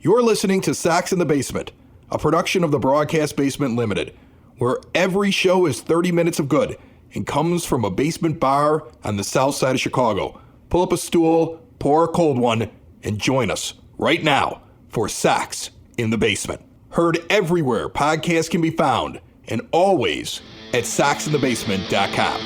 You're listening to Sox in the Basement, a production of the Broadcast Basement Limited, where every show is 30 minutes of good and comes from a basement bar on the south side of Chicago. Pull up a stool, pour a cold one, and join us right now for Sox in the Basement. Heard everywhere podcasts can be found, and always at soxinthebasement.com.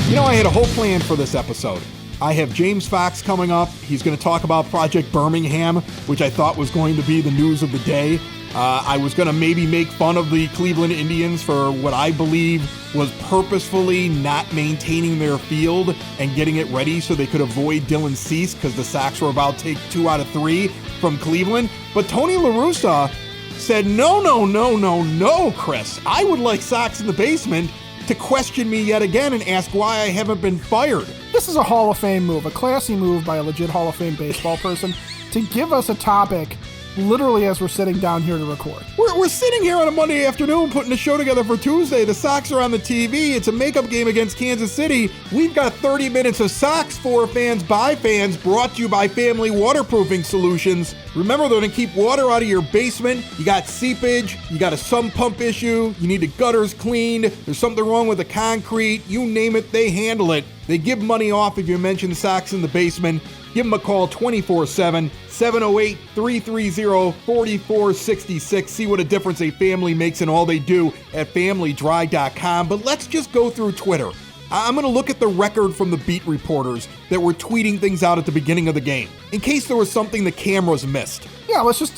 You know, I had a whole plan for this episode. I have James Fox coming up. He's going to talk about Project Birmingham, which I thought was going to be the news of the day. I was going to maybe make fun of the Cleveland Indians for what I believe was purposefully not maintaining their field and getting it ready so they could avoid Dylan Cease because the Sox were about to take 2 out of 3 from Cleveland. But Tony La Russa said, no, Chris. I would like Sox in the Basement to question me yet again and ask why I haven't been fired. This is a Hall of Fame move, a classy move by a legit Hall of Fame baseball person to give us a topic literally as we're sitting down here to record. We're sitting here on a Monday afternoon putting a show together for Tuesday. The Sox are on the TV. It's a makeup game against Kansas City. We've got 30 minutes of Sox for fans by fans, brought to you by Family Waterproofing Solutions. Remember, they're going to keep water out of your basement. You got seepage. You got a sump pump issue. You need the gutters cleaned. There's something wrong with the concrete. You name it, they handle it. They give money off if you mention Sox in the Basement. Give them a call 24/7, 708-330-4466. See what a difference a family makes in all they do at FamilyDry.com. But let's just go through Twitter. I'm going to look at the record from the beat reporters that were tweeting things out at the beginning of the game, in case there was something the cameras missed. Yeah, let's just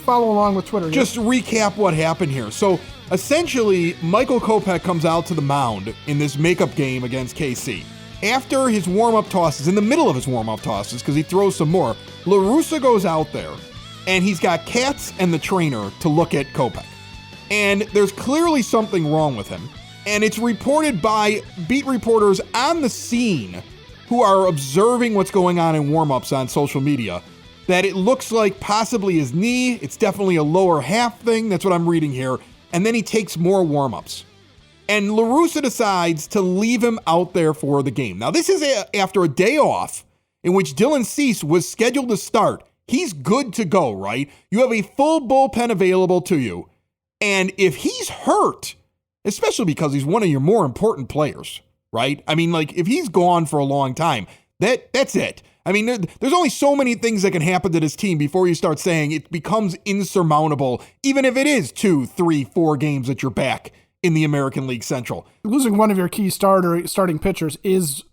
follow along with Twitter. Just recap what happened here. So essentially, Michael Kopech comes out to the mound in this makeup game against KC. After his warm-up tosses, in the middle of his warm-up tosses, because he throws some more, La Russa goes out there, and he's got Katz and the trainer to look at Kopech. And there's clearly something wrong with him. And it's reported by beat reporters on the scene who are observing what's going on in warm-ups on social media, that it looks like possibly his knee. It's definitely a lower half thing. That's what I'm reading here. And then he takes more warm-ups. And La Russa decides to leave him out there for the game. Now, this is after a day off in which Dylan Cease was scheduled to start. He's good to go, right? You have a full bullpen available to you. And if he's hurt, especially because he's one of your more important players, right? I mean, like, if he's gone for a long time, that's it. I mean, there's only so many things that can happen to this team before you start saying it becomes insurmountable, even if it is 2, 3, 4 games at your back in the American League Central. Losing one of your key starting pitchers is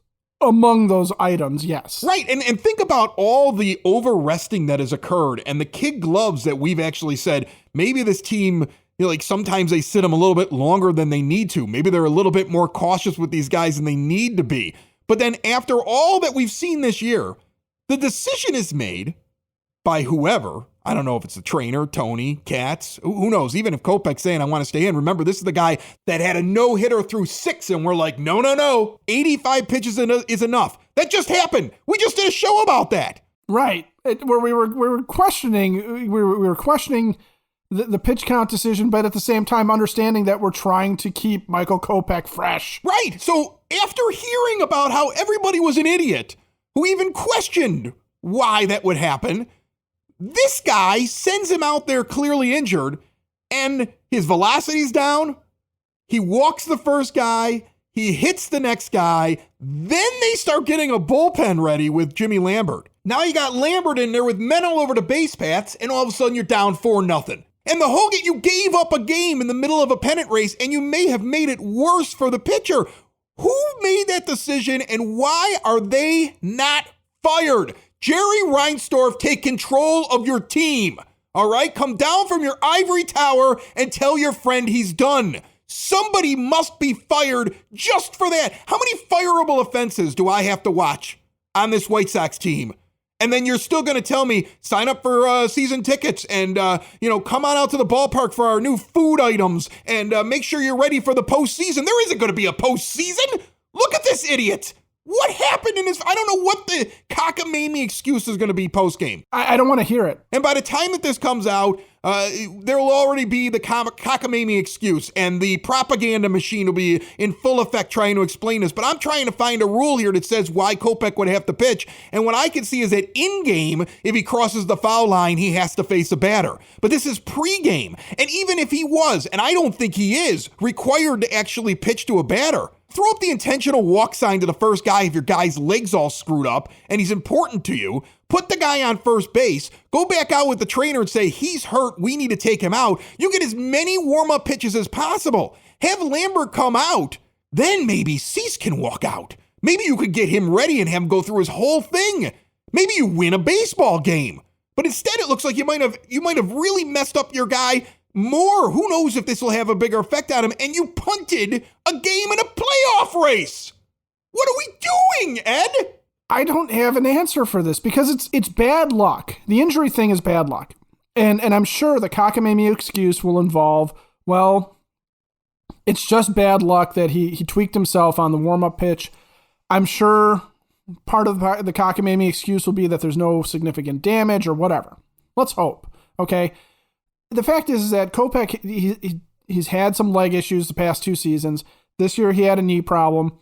among those items, yes. Right, and think about all the over-resting that has occurred and the kid gloves that we've actually said, maybe this team, you know, like sometimes they sit them a little bit longer than they need to. Maybe they're a little bit more cautious with these guys than they need to be. But then after all that we've seen this year, the decision is made by whoever. I don't know if it's the trainer, Tony, Katz, who knows? Even if Kopech's saying, I want to stay in. Remember, this is the guy that had a no-hitter through 6, and we're like, no. 85 pitches is enough. That just happened. We just did a show about that. Right. Where we were questioning the pitch count decision, but at the same time understanding that we're trying to keep Michael Kopech fresh. Right. So after hearing about how everybody was an idiot, who even questioned why that would happen, this guy sends him out there clearly injured, and his velocity's down. He walks the first guy. He hits the next guy. Then they start getting a bullpen ready with Jimmy Lambert. Now you got Lambert in there with men all over the base paths, and all of a sudden you're down 4-0. And the whole game, you gave up a game in the middle of a pennant race, and you may have made it worse for the pitcher. Who made that decision, and why are they not fired? Jerry Reinsdorf, take control of your team, all right? Come down from your ivory tower and tell your friend he's done. Somebody must be fired just for that. How many fireable offenses do I have to watch on this White Sox team? And then you're still going to tell me, sign up for season tickets and, come on out to the ballpark for our new food items and make sure you're ready for the postseason. There isn't going to be a postseason. Look at this idiot. What happened in this? I don't know what the cockamamie excuse is going to be post-game. I don't want to hear it. And by the time that this comes out, There'll already be the cockamamie excuse, and the propaganda machine will be in full effect trying to explain this. But I'm trying to find a rule here that says why Kopech would have to pitch. And what I can see is that in-game, if he crosses the foul line, he has to face a batter. But this is pre-game. And even if he was, and I don't think he is, required to actually pitch to a batter, throw up the intentional walk sign to the first guy if your guy's leg's all screwed up and he's important to you. Put the guy on first base, go back out with the trainer and say, he's hurt, we need to take him out. You get as many warm-up pitches as possible. Have Lambert come out, then maybe Cease can walk out. Maybe you could get him ready and have him go through his whole thing. Maybe you win a baseball game. But instead it looks like you might have really messed up your guy more. Who knows if this will have a bigger effect on him, and you punted a game in a playoff race. What are we doing, Ed? I don't have an answer for this because it's bad luck. The injury thing is bad luck. And I'm sure the cockamamie excuse will involve, well, it's just bad luck that he tweaked himself on the warm-up pitch. I'm sure part of the cockamamie excuse will be that there's no significant damage or whatever. Let's hope, okay? The fact is that Kopech, he's had some leg issues the past 2 seasons. This year he had a knee problem.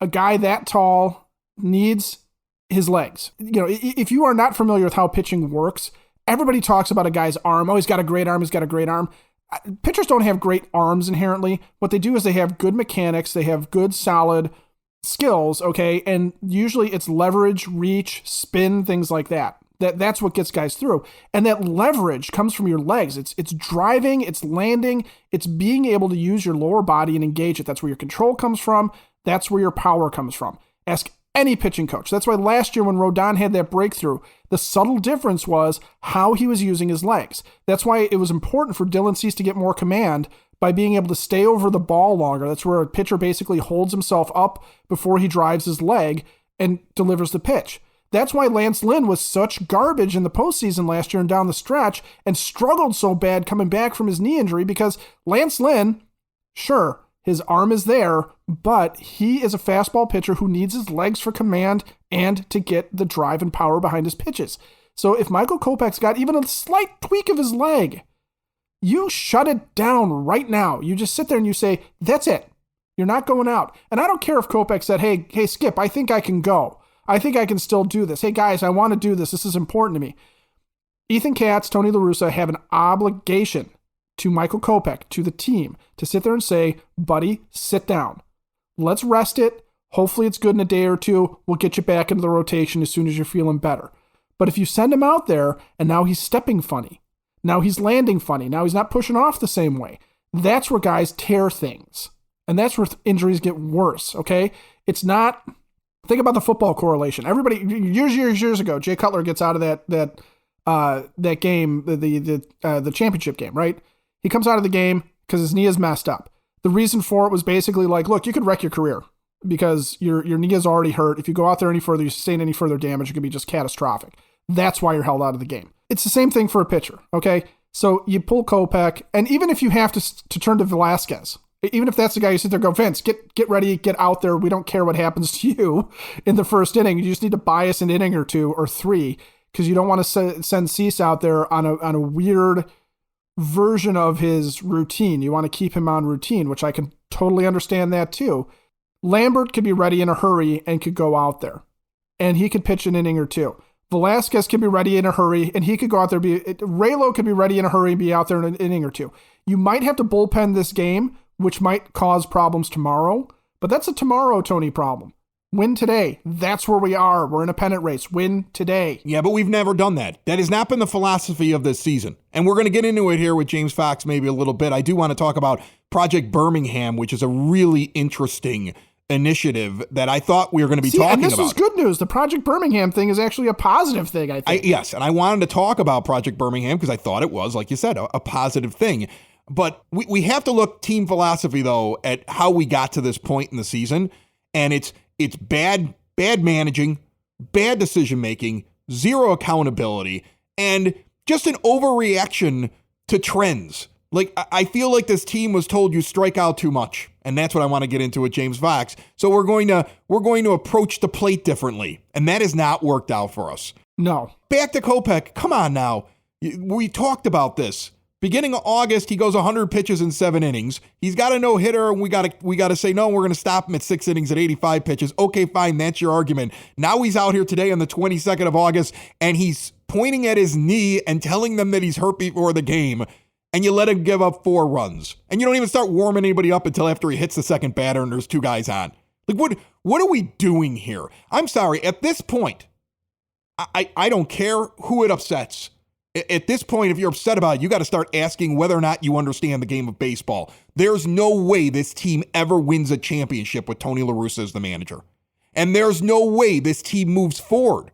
A guy that tall needs his legs. You know, if you are not familiar with how pitching works, everybody talks about a guy's arm. Oh, he's got a great arm. He's got a great arm. Pitchers don't have great arms inherently. What they do is they have good mechanics. They have good, solid skills, okay? And usually it's leverage, reach, spin, things like that. That's what gets guys through. And that leverage comes from your legs. It's driving, it's landing, it's being able to use your lower body and engage it. That's where your control comes from. That's where your power comes from. Ask any pitching coach. That's why last year when Rodon had that breakthrough, the subtle difference was how he was using his legs. That's why it was important for Dylan Cease to get more command by being able to stay over the ball longer. That's where a pitcher basically holds himself up before he drives his leg and delivers the pitch. That's why Lance Lynn was such garbage in the postseason last year and down the stretch and struggled so bad coming back from his knee injury because Lance Lynn, sure, his arm is there, but he is a fastball pitcher who needs his legs for command and to get the drive and power behind his pitches. So if Michael Kopech's got even a slight tweak of his leg, you shut it down right now. You just sit there and you say, that's it. You're not going out. And I don't care if Kopech said, hey, Skip, I think I can go. I think I can still do this. Hey, guys, I want to do this. This is important to me. Ethan Katz, Tony La Russa have an obligation to Michael Kopech, to the team, to sit there and say, buddy, sit down. Let's rest it. Hopefully it's good in a day or two. We'll get you back into the rotation as soon as you're feeling better. But if you send him out there and now he's stepping funny, now he's landing funny, now he's not pushing off the same way, that's where guys tear things. And that's where injuries get worse, okay? It's not... Think about the football correlation. Everybody, years ago, Jay Cutler gets out of that game, the championship game, right? He comes out of the game because his knee is messed up. The reason for it was basically like, look, you could wreck your career because your knee is already hurt. If you go out there any further, you sustain any further damage, it could be just catastrophic. That's why you're held out of the game. It's the same thing for a pitcher, okay? So you pull Kopech, and even if you have to turn to Velasquez, even if that's the guy you sit there and go, Vince, get ready, get out there. We don't care what happens to you in the first inning. You just need to buy us an inning or 2 or 3 because you don't want to send Cease out there on a weird version of his routine. You want to keep him on routine, which I can totally understand that too. Lambert could be ready in a hurry and could go out there, and he could pitch an inning or 2. Velasquez could be ready in a hurry, and he could go out there. Raylo could be ready in a hurry and be out there in an inning or 2. You might have to bullpen this game, which might cause problems tomorrow, but that's a tomorrow Tony problem. Win today. That's where we are. We're in a pennant race. Win today. Yeah, but we've never done that. That has not been the philosophy of this season. And we're going to get into it here with James Fox maybe a little bit. I do want to talk about Project Birmingham, which is a really interesting initiative that I thought we were going to be talking about. And this is good news. The Project Birmingham thing is actually a positive thing, I think. Yes, and I wanted to talk about Project Birmingham because I thought it was, like you said, a positive thing. But we have to look team philosophy, though, at how we got to this point in the season. And it's bad managing, bad decision-making, zero accountability, and just an overreaction to trends. Like, I feel like this team was told you strike out too much. And that's what I want to get into with James Fox. So we're going to approach the plate differently. And that has not worked out for us. No. Back to Kopech. Come on now. We talked about this. Beginning of August, he goes 100 pitches in 7 innings. He's got a no-hitter, and we got to say, no, we're going to stop him at 6 innings at 85 pitches. Okay, fine, that's your argument. Now he's out here today on the 22nd of August, and he's pointing at his knee and telling them that he's hurt before the game, and you let him give up 4 runs. And you don't even start warming anybody up until after he hits the second batter and there's 2 guys on. Like, what are we doing here? I'm sorry, at this point, I don't care who it upsets. At this point, if you're upset about it, you got to start asking whether or not you understand the game of baseball. There's no way this team ever wins a championship with Tony La Russa as the manager. And there's no way this team moves forward.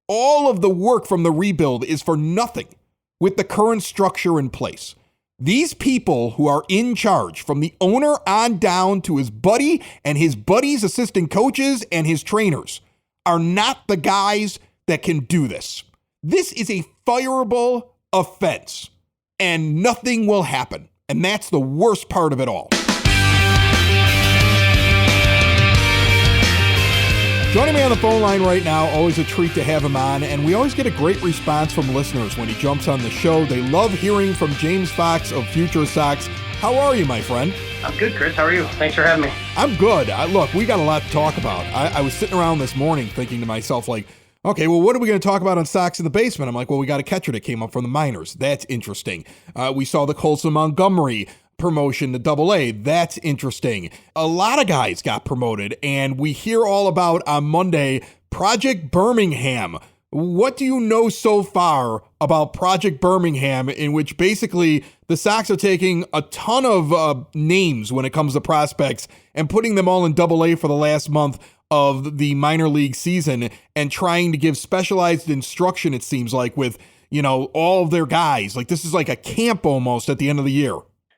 All of the work from the rebuild is for nothing with the current structure in place. These people who are in charge, from the owner on down to his buddy and his buddy's assistant coaches and his trainers, are not the guys that can do this. This is a fireable offense, and nothing will happen. And that's the worst part of it all. Joining me on the phone line right now, always a treat to have him on, and we always get a great response from listeners when he jumps on the show. They love hearing from James Fox of FutureSox. How are you, my friend? I'm good, Chris. How are you? Thanks for having me. I'm good. Look, we got a lot to talk about. I was sitting around this morning thinking to myself, like, okay, well, what are we going to talk about on Sox in the Basement? I'm like, well, we got a catcher that came up from the minors. That's interesting. We saw the Colson Montgomery promotion to Double-A. That's interesting. A lot of guys got promoted, and we hear all about, on Monday, Project Birmingham. What do you know so far about Project Birmingham, in which basically the Sox are taking a ton of names when it comes to prospects and putting them all in Double-A for the last month of the minor league season and trying to give specialized instruction, it seems like, with, all of their guys. Like, this is like a camp almost at the end of the year.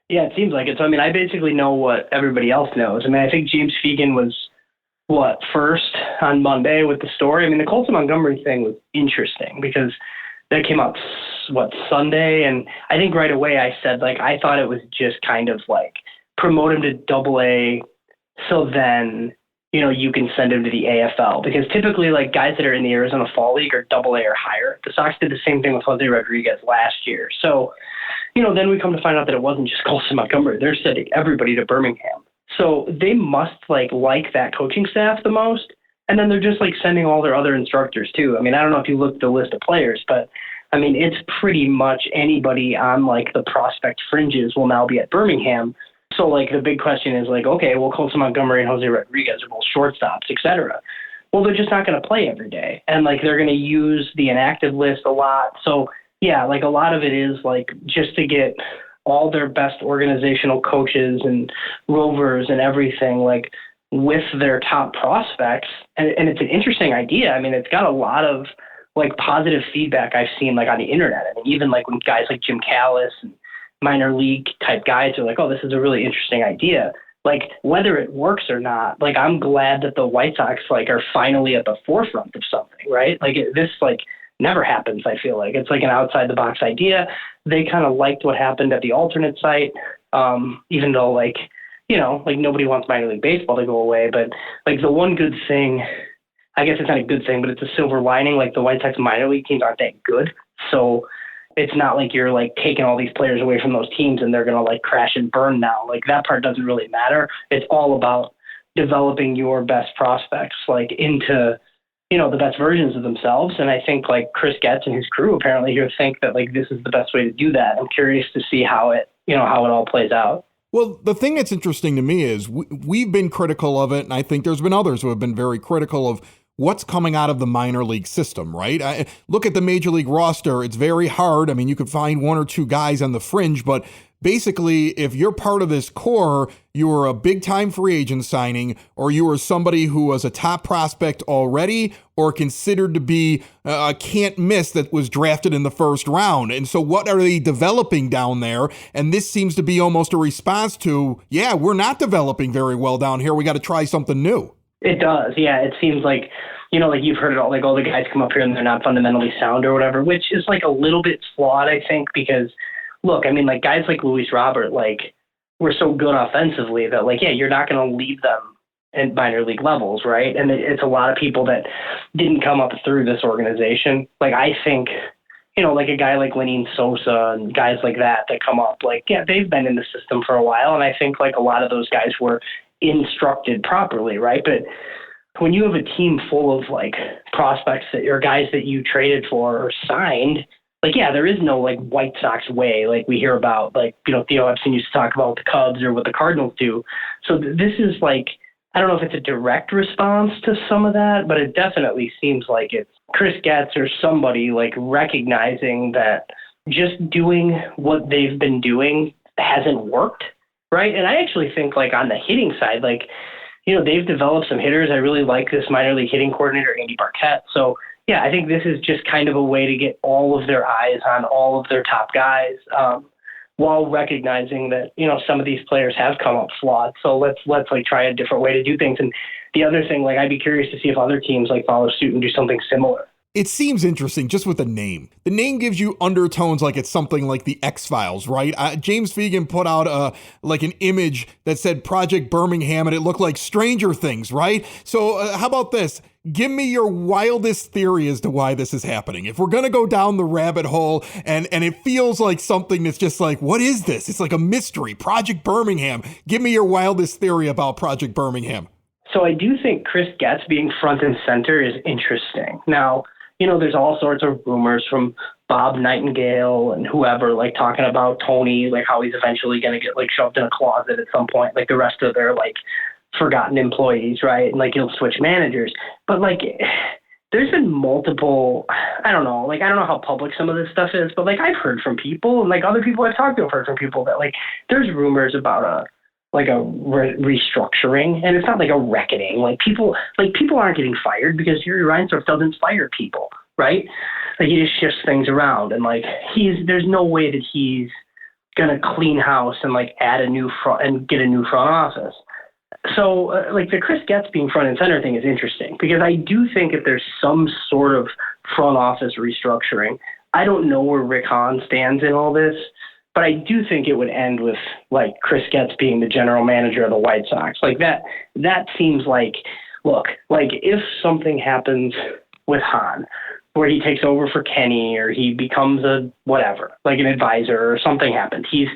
Yeah, it seems like it. So, I basically know what everybody else knows. I think James Fegan was, first on Monday with the story. The Colson Montgomery thing was interesting because that came out, Sunday? And I think right away I said, I thought it was just kind of promote him to Double-A so then you can send him to the AFL, because typically guys that are in the Arizona Fall League are Double-A or higher. The Sox did the same thing with Jose Rodriguez last year. So, then we come to find out that it wasn't just Colson Montgomery. They're sending everybody to Birmingham. So they must like that coaching staff the most. And then they're just sending all their other instructors too. I don't know if you looked at the list of players, but it's pretty much anybody on the prospect fringes will now be at Birmingham. So, the big question is, okay, well, Colson Montgomery and Jose Rodriguez are both shortstops, et cetera. Well, they're just not going to play every day. And, they're going to use the inactive list a lot. So, yeah, a lot of it is, just to get all their best organizational coaches and rovers and everything, with their top prospects. And it's an interesting idea. It's got a lot of, positive feedback I've seen, on the internet. Even, when guys like Jim Callis and minor league type guys are oh, this is a really interesting idea. Whether it works or not, I'm glad that the White Sox are finally at the forefront of something, right? This never happens. I feel it's an outside the box idea. They kind of liked what happened at the alternate site, even though nobody wants minor league baseball to go away. But the one good thing, I guess it's not a good thing, but it's a silver lining. The White Sox minor league teams aren't that good, so it's not you're taking all these players away from those teams and they're going to crash and burn now. That part doesn't really matter. It's all about developing your best prospects into, the best versions of themselves. And I think Chris Getz and his crew apparently here think that this is the best way to do that. I'm curious to see how it all plays out. Well, the thing that's interesting to me is we've been critical of it, and I think there's been others who have been very critical of what's coming out of the minor league system, right? Look at the major league roster. It's very hard. You could find 1 or 2 guys on the fringe, but basically, if you're part of this core, you were a big-time free agent signing, or you were somebody who was a top prospect already, or considered to be a can't-miss that was drafted in the first round. And so what are they developing down there? And this seems to be almost a response to, yeah, we're not developing very well down here. We got to try something new. It does, yeah. It seems you've heard it all, all the guys come up here and they're not fundamentally sound or whatever, which is a little bit flawed, I think, because, look, guys like Luis Robert, were so good offensively that, yeah, you're not going to leave them at minor league levels, right? And it's a lot of people that didn't come up through this organization. I think, like a guy like Lenyn Sosa and guys like that come up, like, yeah, they've been in the system for a while. And I think like a lot of those guys were instructed properly, right? But when you have a team full of like prospects that are guys that you traded for or signed, like, yeah, there is no like White Sox way, like we hear about, like, Theo Epstein used to talk about what the Cubs or what the Cardinals do. So this is like, I don't know if it's a direct response to some of that, but it definitely seems like it's Chris Getz or somebody like recognizing that just doing what they've been doing hasn't worked, right? And I actually think like on the hitting side, like, they've developed some hitters. I really like this minor league hitting coordinator, Andy Barkett. So, yeah, I think this is just kind of a way to get all of their eyes on all of their top guys, while recognizing that, some of these players have come up flawed. So let's like try a different way to do things. And the other thing, like, I'd be curious to see if other teams like follow suit and do something similar. It seems interesting just with the name. The name gives you undertones like it's something like the X-Files, right? James Fegan put out like an image that said Project Birmingham, and it looked like Stranger Things, right? So how about this? Give me your wildest theory as to why this is happening. If we're going to go down the rabbit hole and it feels like something that's just like, what is this? It's like a mystery. Project Birmingham. Give me your wildest theory about Project Birmingham. So I do think Chris Getz being front and center is interesting. Now, there's all sorts of rumors from Bob Nightingale and whoever, like talking about Tony, like how he's eventually going to get like shoved in a closet at some point, like the rest of their like forgotten employees, right? And like he'll switch managers. But like there's been multiple, I don't know how public some of this stuff is, but like I've heard from people and like other people I've talked to have heard from people that like there's rumors about a restructuring, and it's not like a reckoning. Like people aren't getting fired because Jerry Reinsdorf doesn't fire people, right? Like he just shifts things around, and like there's no way that he's gonna clean house and like add a new front and get a new front office. So like the Chris Getz being front and center thing is interesting because I do think if there's some sort of front office restructuring, I don't know where Rick Hahn stands in all this. But I do think it would end with like Chris Getz being the general manager of the White Sox. Like that seems like, look, like if something happens with Hahn where he takes over for Kenny or he becomes a whatever, like an advisor or something happens, he's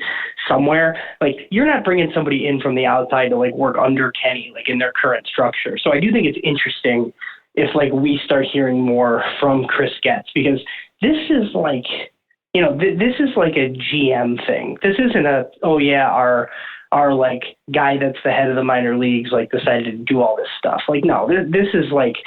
somewhere, like you're not bringing somebody in from the outside to like work under Kenny, like in their current structure. So I do think it's interesting if like we start hearing more from Chris Getz because this is like, this is like a GM thing. This isn't our like guy that's the head of the minor leagues like decided to do all this stuff. Like no, this is like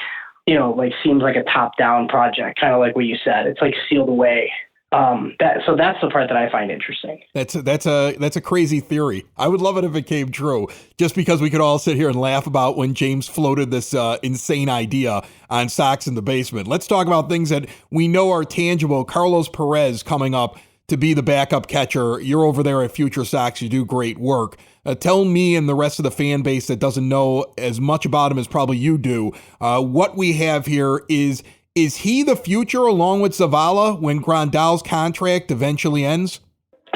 like seems like a top down project, kind of like what you said. It's like sealed away. So that's the part that I find interesting. That's a crazy theory. I would love it if it came true, just because we could all sit here and laugh about when James floated this insane idea on Sox in the Basement. Let's talk about things that we know are tangible. Carlos Perez coming up to be the backup catcher. You're over there at FutureSox. You do great work. Tell me and the rest of the fan base that doesn't know as much about him as probably you do. What we have here is he the future along with Zavala when Grandal's contract eventually ends?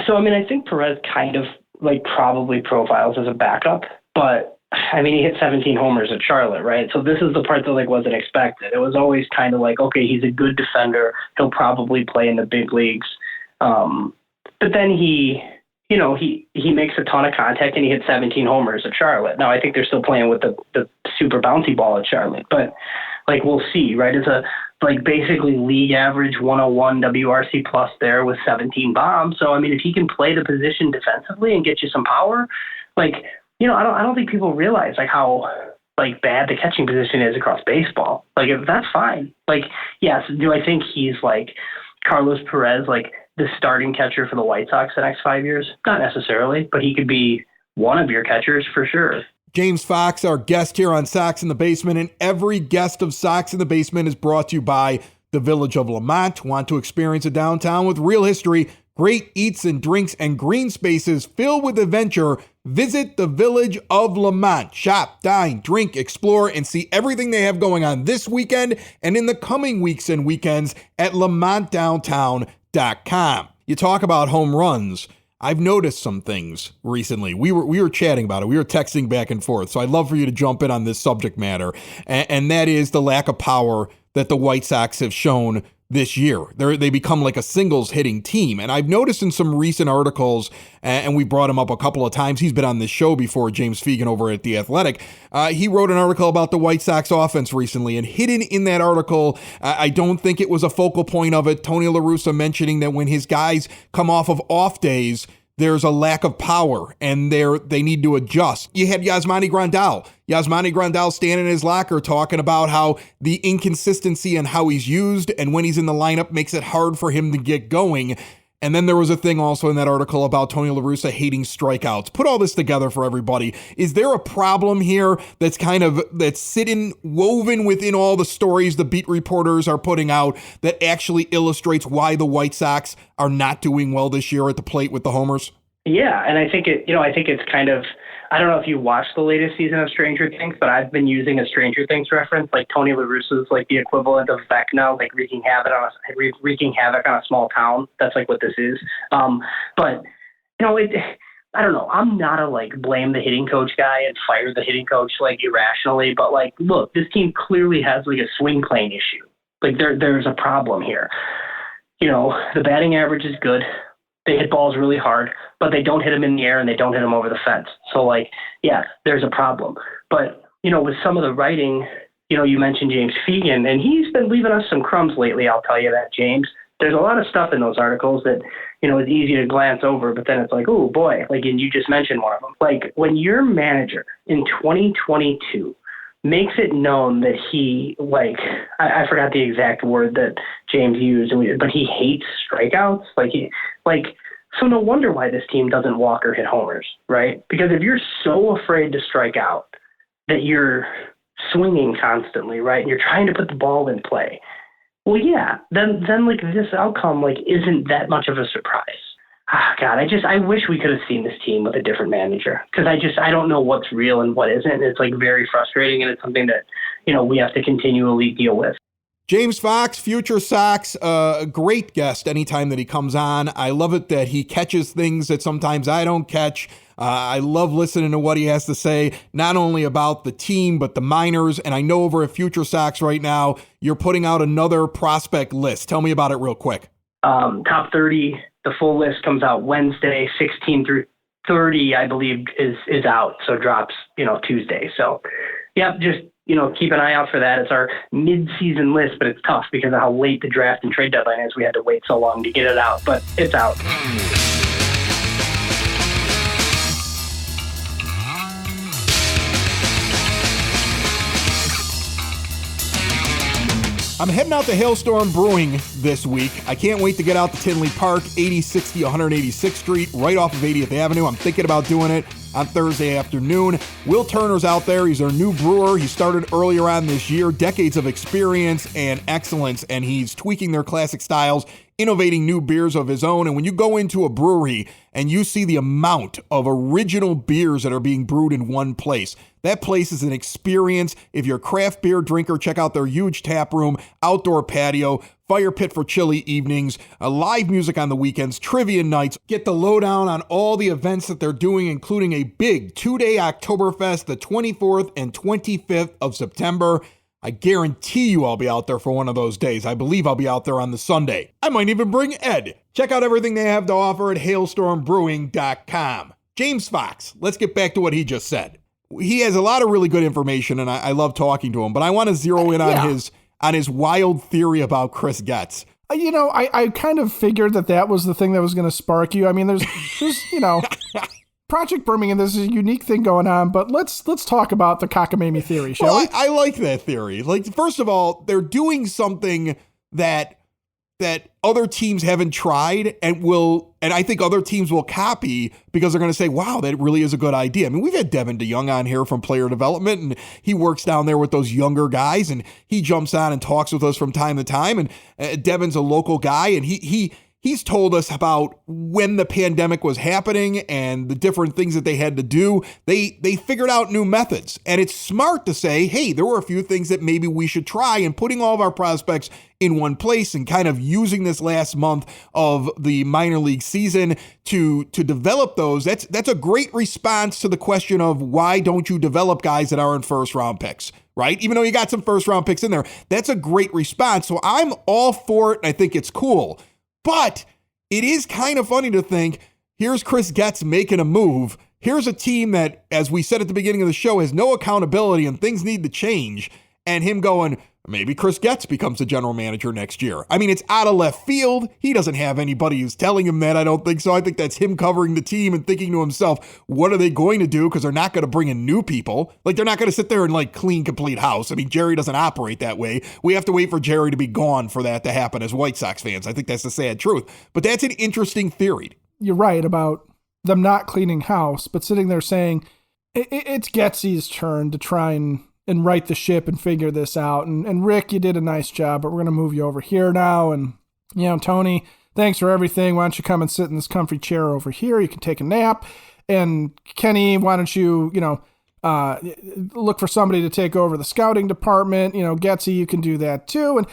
So, I mean, I think Perez kind of like probably profiles as a backup, but I mean, he hit 17 homers at Charlotte, right? So this is the part that like wasn't expected. It was always kind of like, okay, he's a good defender. He'll probably play in the big leagues. But then he makes a ton of contact and he hit 17 homers at Charlotte. Now I think they're still playing with the super bouncy ball at Charlotte, but like, we'll see, right? It's a like basically league average 101 WRC plus there with 17 bombs. So, I mean, if he can play the position defensively and get you some power, like, I don't think people realize like how like bad the catching position is across baseball. Like that's fine. Like, yes. Do I think he's like Carlos Perez, like the starting catcher for the White Sox the next 5 years? Not necessarily, but he could be one of your catchers for sure. James Fox, our guest here on Sox in the Basement, and every guest of Sox in the Basement is brought to you by the Village of Lamont. Want to experience a downtown with real history, great eats and drinks, and green spaces filled with adventure? Visit the Village of Lamont. Shop, dine, drink, explore, and see everything they have going on this weekend and in the coming weeks and weekends at lamontdowntown.com. You talk about home runs. I've noticed some things recently. We were chatting about it. We were texting back and forth. So I'd love for you to jump in on this subject matter. And that is the lack of power that the White Sox have shown this year. They become like a singles hitting team. And I've noticed in some recent articles, and we brought him up a couple of times, he's been on this show before, James Fegan over at The Athletic. He wrote an article about the White Sox offense recently, and hidden in that article, I don't think it was a focal point of it, Tony La Russa mentioning that when his guys come off of off days, there's a lack of power, and they need to adjust. You had Yasmani Grandal standing in his locker talking about how the inconsistency and how he's used and when he's in the lineup makes it hard for him to get going. And then there was a thing also in that article about Tony La Russa hating strikeouts. Put all this together for everybody. Is there a problem here that's sitting woven within all the stories the beat reporters are putting out that actually illustrates why the White Sox are not doing well this year at the plate with the homers? Yeah, and I think it's kind of, I don't know if you watched the latest season of Stranger Things, but I've been using a Stranger Things reference. Like Tony La Russa's like the equivalent of Vecna, like wreaking havoc on a small town. That's like what this is. But I don't know. I'm not a like blame the hitting coach guy and fire the hitting coach like irrationally. But like, look, this team clearly has like a swing plane issue. Like there's a problem here. The batting average is good. They hit balls really hard, but they don't hit them in the air and they don't hit them over the fence. So, like, yeah, there's a problem. But, with some of the writing, you mentioned James Fegan, and he's been leaving us some crumbs lately, I'll tell you that, James. There's a lot of stuff in those articles that, is easy to glance over, but then it's like, oh, boy, like, and you just mentioned one of them. Like, when your manager in 2022 makes it known that he, like, I forgot the exact word that James used, but he hates strikeouts. So no wonder why this team doesn't walk or hit homers, right? Because if you're so afraid to strike out that you're swinging constantly, right, and you're trying to put the ball in play, well, yeah, then like this outcome like isn't that much of a surprise. God, I wish we could have seen this team with a different manager, because I don't know what's real and what isn't. It's like very frustrating, and it's something that, we have to continually deal with. James Fox, FutureSox, a great guest anytime that he comes on. I love it that he catches things that sometimes I don't catch. I love listening to what he has to say, not only about the team, but the minors. And I know over at FutureSox right now, you're putting out another prospect list. Tell me about it real quick. Top 30, the full list comes out Wednesday, 16 through 30, I believe, is out. So drops, Tuesday. So, yeah, just, keep an eye out for that. It's our mid-season list, but it's tough because of how late the draft and trade deadline is. We had to wait so long to get it out, but it's out. I'm heading out to Hailstorm Brewing this week. I can't wait to get out to Tinley Park, 8060 186th Street, right off of 80th Avenue. I'm thinking about doing it on Thursday afternoon. Will Turner's out there. He's our new brewer. He started earlier on this year, decades of experience and excellence, and he's tweaking their classic styles, innovating new beers of his own. And when you go into a brewery and you see the amount of original beers that are being brewed in one place, that place is an experience. If you're a craft beer drinker, check out their huge tap room, outdoor patio, fire pit for chilly evenings, live music on the weekends, trivia nights. Get the lowdown on all the events that they're doing, including a big 2-day Oktoberfest, the 24th and 25th of September. I guarantee you I'll be out there for one of those days. I believe I'll be out there on the Sunday. I might even bring Ed. Check out everything they have to offer at hailstormbrewing.com. James Fox, let's get back to what he just said. He has a lot of really good information, and I love talking to him, but I want to zero in on his wild theory about Chris Getz. I kind of figured that was the thing that was going to spark you. I mean, there's Project Birmingham, there's a unique thing going on, but let's talk about the cockamamie theory, shall we? I like that theory. Like, first of all, they're doing something that other teams haven't tried and I think other teams will copy because they're going to say, wow, that really is a good idea. I mean, we've had Devin DeYoung on here from Player Development, and he works down there with those younger guys, and he jumps on and talks with us from time to time. And Devin's a local guy, and he's told us about when the pandemic was happening and the different things that they had to do. They figured out new methods, and it's smart to say, hey, there were a few things that maybe we should try, and putting all of our prospects in one place and kind of using this last month of the minor league season to develop those. That's a great response to the question of why don't you develop guys that aren't first round picks, right? Even though you got some first round picks in there, that's a great response. So I'm all for it, and I think it's cool. But it is kind of funny to think, here's Chris Getz making a move. Here's a team that, as we said at the beginning of the show, has no accountability and things need to change. And him going, maybe Chris Getz becomes the general manager next year. I mean, it's out of left field. He doesn't have anybody who's telling him that, I don't think so. I think that's him covering the team and thinking to himself, what are they going to do? Because they're not going to bring in new people. Like, they're not going to sit there and, like, clean complete house. I mean, Jerry doesn't operate that way. We have to wait for Jerry to be gone for that to happen as White Sox fans. I think that's the sad truth. But that's an interesting theory. You're right about them not cleaning house, but sitting there saying, it's Getsy's turn to try and right the ship and figure this out. And Rick, you did a nice job, but we're going to move you over here now. And, Tony, thanks for everything. Why don't you come and sit in this comfy chair over here? You can take a nap. And Kenny, why don't you, look for somebody to take over the scouting department. Getsy, you can do that too. And,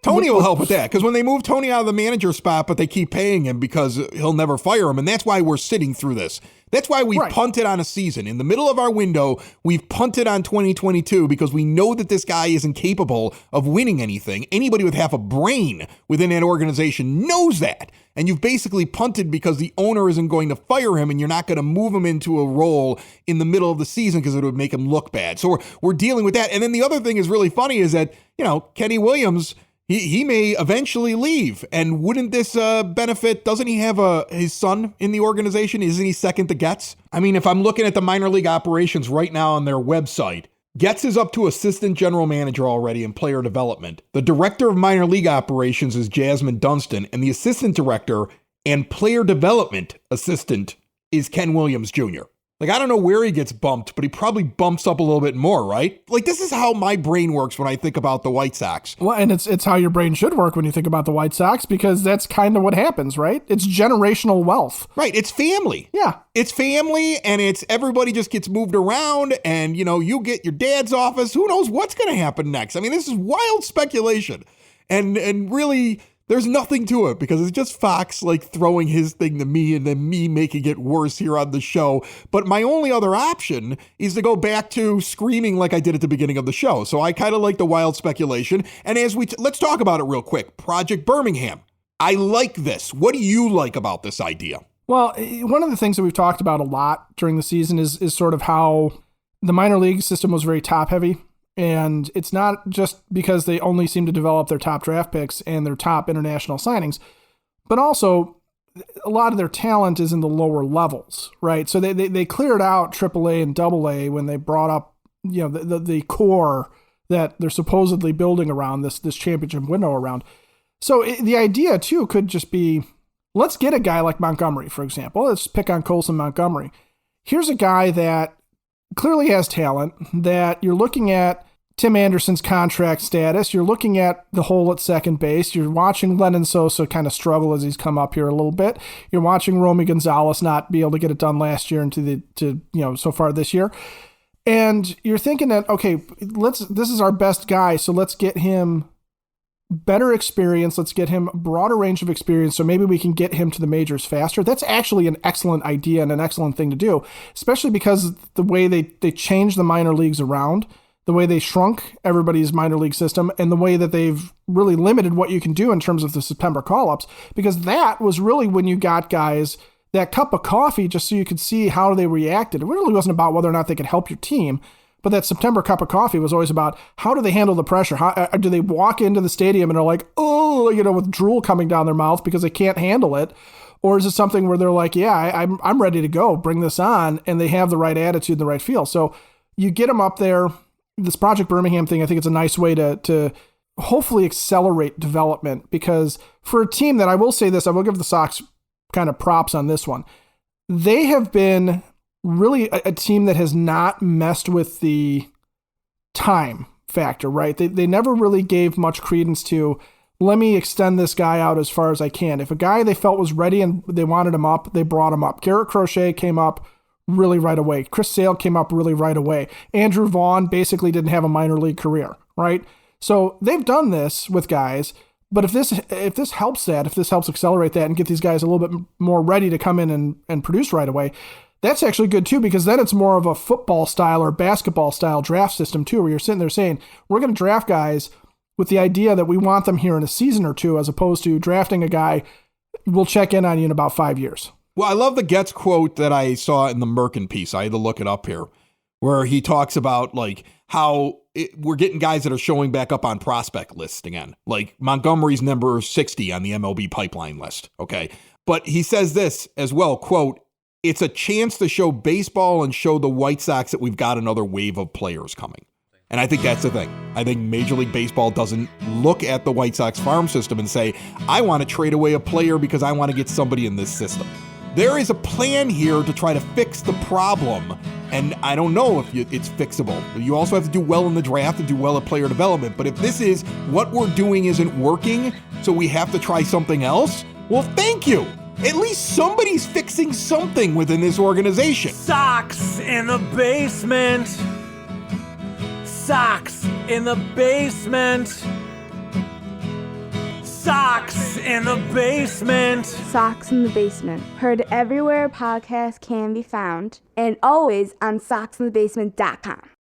Tony will help with that, because when they move Tony out of the manager spot, but they keep paying him because he'll never fire him, and that's why we're sitting through this. That's why we've punted on a season. In the middle of our window, we've punted on 2022 because we know that this guy isn't capable of winning anything. Anybody with half a brain within that organization knows that. And you've basically punted because the owner isn't going to fire him, and you're not going to move him into a role in the middle of the season because it would make him look bad. So we're dealing with that. And then the other thing is really funny is that, Kenny Williams, he may eventually leave. And wouldn't this benefit? Doesn't he have his son in the organization? Isn't he second to Getz? I mean, if I'm looking at the minor league operations right now on their website, Getz is up to assistant general manager already in player development. The director of minor league operations is Jasmine Dunstan, and the assistant director and player development assistant is Ken Williams Jr. Like, I don't know where he gets bumped, but he probably bumps up a little bit more, right? Like, this is how my brain works when I think about the White Sox. Well, and it's how your brain should work when you think about the White Sox, because that's kind of what happens, right? It's generational wealth. Right. It's family. Yeah. It's family, and it's everybody just gets moved around, and, you get your dad's office. Who knows what's going to happen next? I mean, this is wild speculation. And really, there's nothing to it because it's just Fox like throwing his thing to me and then me making it worse here on the show. But my only other option is to go back to screaming like I did at the beginning of the show. So I kind of like the wild speculation. And as let's talk about it real quick. Project Birmingham. I like this. What do you like about this idea? Well, one of the things that we've talked about a lot during the season is sort of how the minor league system was very top heavy. And it's not just because they only seem to develop their top draft picks and their top international signings, but also a lot of their talent is in the lower levels, right? So they cleared out AAA and AA when they brought up, the core that they're supposedly building around this championship window around. So the idea too could just be, let's get a guy like Montgomery, for example. Let's pick on Colson Montgomery. Here's a guy that clearly has talent, that you're looking at Tim Anderson's contract status. You're looking at the hole at second base. You're watching Lennon Sosa kind of struggle as he's come up here a little bit. You're watching Romy Gonzalez not be able to get it done last year so far this year. And you're thinking that, okay, this is our best guy. So let's get him better experience. Let's get him a broader range of experience so maybe we can get him to the majors faster. That's actually an excellent idea and an excellent thing to do, especially because the way they changed the minor leagues around, the way they shrunk everybody's minor league system, and the way that they've really limited what you can do in terms of the September call-ups, because that was really when you got guys that cup of coffee just so you could see how they reacted. It really wasn't about whether or not they could help your team. But that September cup of coffee was always about how do they handle the pressure? How do they walk into the stadium and are like, with drool coming down their mouth because they can't handle it? Or is it something where they're like, yeah, I'm ready to go, bring this on, and they have the right attitude and the right feel? So you get them up there. This Project Birmingham thing, I think it's a nice way to hopefully accelerate development, because for a team that, I will say this, I will give the Sox kind of props on this one. They have been really a team that has not messed with the time factor, right? They never really gave much credence to, let me extend this guy out as far as I can. If a guy they felt was ready and they wanted him up, they brought him up. Garrett Crochet came up really right away. Chris Sale came up really right away. Andrew Vaughn basically didn't have a minor league career, right? So they've done this with guys, but if this helps accelerate that and get these guys a little bit more ready to come in and produce right away, That's actually good too, because then it's more of a football style or basketball style draft system too, where you're sitting there saying, we're going to draft guys with the idea that we want them here in a season or two, as opposed to drafting a guy, we'll check in on you in about 5 years. Well, I love the Getz quote that I saw in the Merkin piece. I had to look it up here, where he talks about like how we're getting guys that are showing back up on prospect lists again. Like Montgomery's number 60 on the MLB pipeline list. Okay. But he says this as well, quote, "It's a chance to show baseball and show the White Sox that we've got another wave of players coming." And I think that's the thing. I think Major League Baseball doesn't look at the White Sox farm system and say, I want to trade away a player because I want to get somebody in this system. There is a plan here to try to fix the problem, and I don't know if it's fixable. You also have to do well in the draft and do well at player development, but if this is what we're doing isn't working, so we have to try something else, well, thank you. At least somebody's fixing something within this organization. Sox in the basement. Sox in the basement. Sox in the basement. Sox in the Basement. Heard everywhere podcasts can be found, and always on soxinthebasement.com.